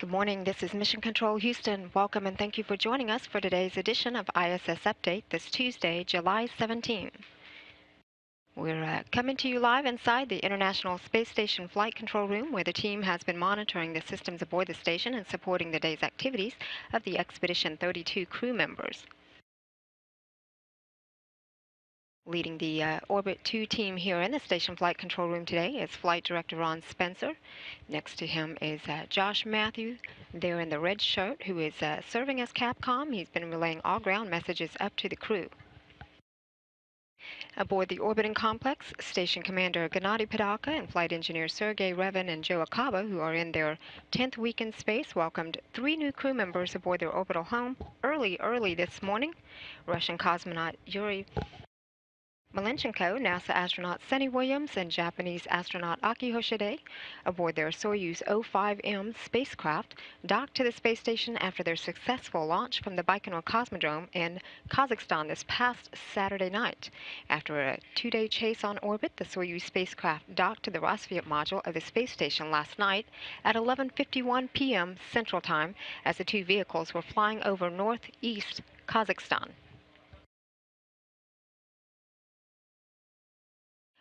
Good morning, this is Mission Control Houston. Welcome and thank you for joining us for today's edition of ISS Update this Tuesday, July 17. We're coming to you live inside the International Space Station Flight Control Room, where the team has been monitoring the systems aboard the station and supporting the day's activities of the Expedition 32 crew members. Leading the Orbit 2 team here in the Station Flight Control Room today is Flight Director Ron Spencer. Next to him is Josh Matthew, there in the red shirt, who is serving as Capcom. He's been relaying all ground messages up to the crew. Aboard the orbiting complex, Station Commander Gennady Padalka and Flight Engineer Sergei Revin and Joe Akaba, who are in their 10th week in space, welcomed 3 new crew members aboard their orbital home early this morning. Russian cosmonaut Yuri Malenchenko, NASA astronaut Sunny Williams, and Japanese astronaut Aki Hoshide aboard their Soyuz 05M spacecraft docked to the space station after their successful launch from the Baikonur Cosmodrome in Kazakhstan this past Saturday night. After a 2-day chase on orbit, the Soyuz spacecraft docked to the Rassvet module of the space station last night at 11:51 p.m. Central Time as the 2 vehicles were flying over northeast Kazakhstan.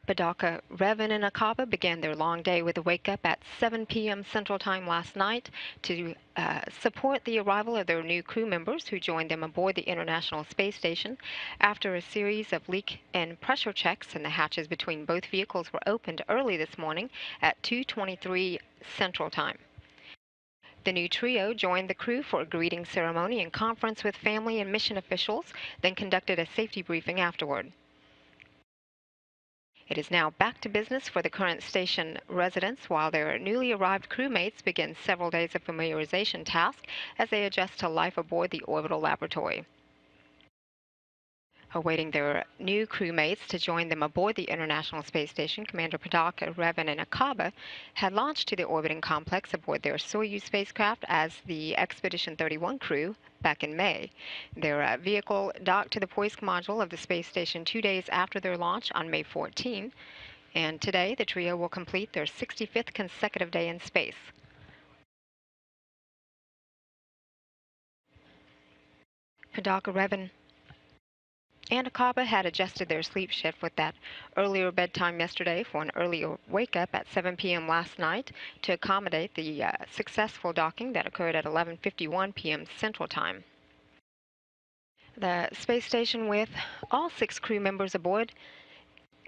Padalka, Revin, and Akaba began their long day with a wake-up at 7 p.m. Central Time last night to support the arrival of their new crew members who joined them aboard the International Space Station. After a series of leak and pressure checks, and the hatches between both vehicles were opened early this morning at 2:23 Central Time. The new trio joined the crew for a greeting ceremony and conference with family and mission officials, then conducted a safety briefing afterward. It is now back to business for the current station residents while their newly arrived crewmates begin several days of familiarization tasks as they adjust to life aboard the orbital laboratory. Awaiting their new crewmates to join them aboard the International Space Station, Commander Padalka, Revin, and Akaba had launched to the orbiting complex aboard their Soyuz spacecraft as the Expedition 31 crew back in May. Their vehicle docked to the Poisk module of the space station 2 days after their launch on May 14, and today the trio will complete their 65th consecutive day in space. Padalka, Revin, and Akaba had adjusted their sleep shift with that earlier bedtime yesterday for an earlier wake-up at 7 p.m. last night to accommodate the successful docking that occurred at 11:51 p.m. Central Time. The space station, with all 6 crew members aboard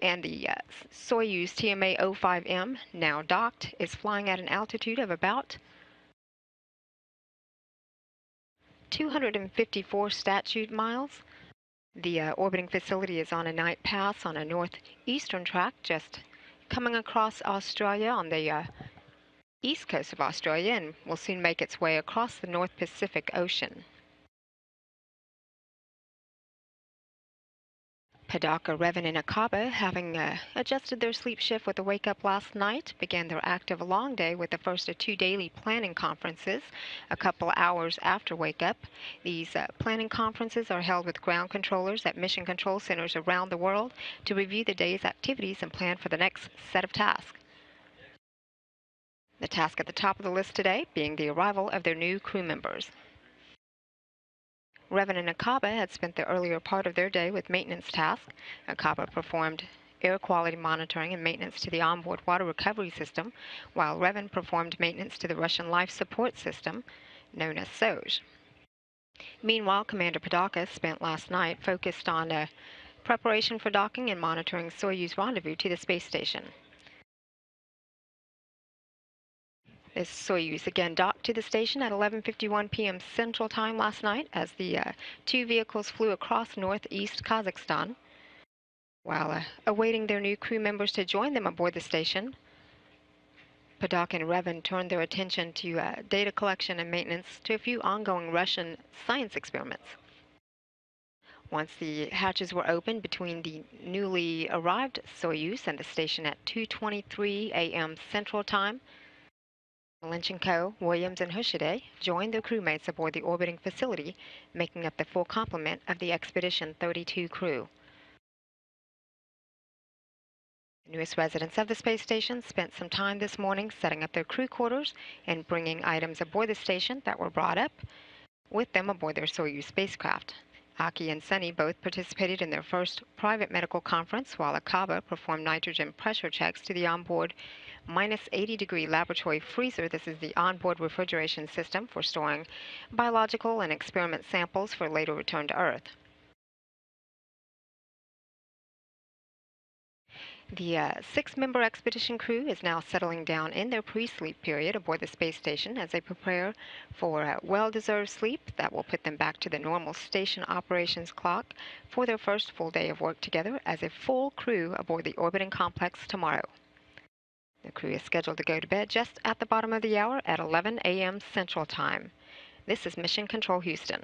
and the Soyuz TMA-05M now docked, is flying at an altitude of about 254 statute miles. The orbiting facility is on a night pass on a northeastern track, just coming across Australia on the east coast of Australia, and will soon make its way across the North Pacific Ocean. Padalka, Revin, and Akaba, having adjusted their sleep shift with a wake-up last night, began their active long day with the first of 2 daily planning conferences a couple hours after wake-up. These planning conferences are held with ground controllers at mission control centers around the world to review the day's activities and plan for the next set of tasks. The task at the top of the list today being the arrival of their new crew members. Revin and Akaba had spent the earlier part of their day with maintenance tasks. Akaba performed air quality monitoring and maintenance to the onboard water recovery system, while Revin performed maintenance to the Russian life support system, known as SOJ. Meanwhile, Commander Padalka spent last night focused on preparation for docking and monitoring Soyuz rendezvous to the space station. This Soyuz again docked to the station at 11:51 p.m. Central Time last night as the 2 vehicles flew across northeast Kazakhstan. While awaiting their new crew members to join them aboard the station, Padalka and Revin turned their attention to data collection and maintenance to a few ongoing Russian science experiments. Once the hatches were opened between the newly arrived Soyuz and the station at 2:23 a.m. Central Time, Malenchenko, Williams, and Hoshide joined their crewmates aboard the orbiting facility, making up the full complement of the Expedition 32 crew. The newest residents of the space station spent some time this morning setting up their crew quarters and bringing items aboard the station that were brought up with them aboard their Soyuz spacecraft. Aki and Sunny both participated in their first private medical conference, while Akaba performed nitrogen pressure checks to the onboard minus 80-degree laboratory freezer. This is the onboard refrigeration system for storing biological and experiment samples for later return to Earth. The six-member expedition crew is now settling down in their pre-sleep period aboard the space station as they prepare for well-deserved sleep that will put them back to the normal station operations clock for their first full day of work together as a full crew aboard the orbiting complex tomorrow. The crew is scheduled to go to bed just at the bottom of the hour at 11 a.m. Central Time. This is Mission Control Houston.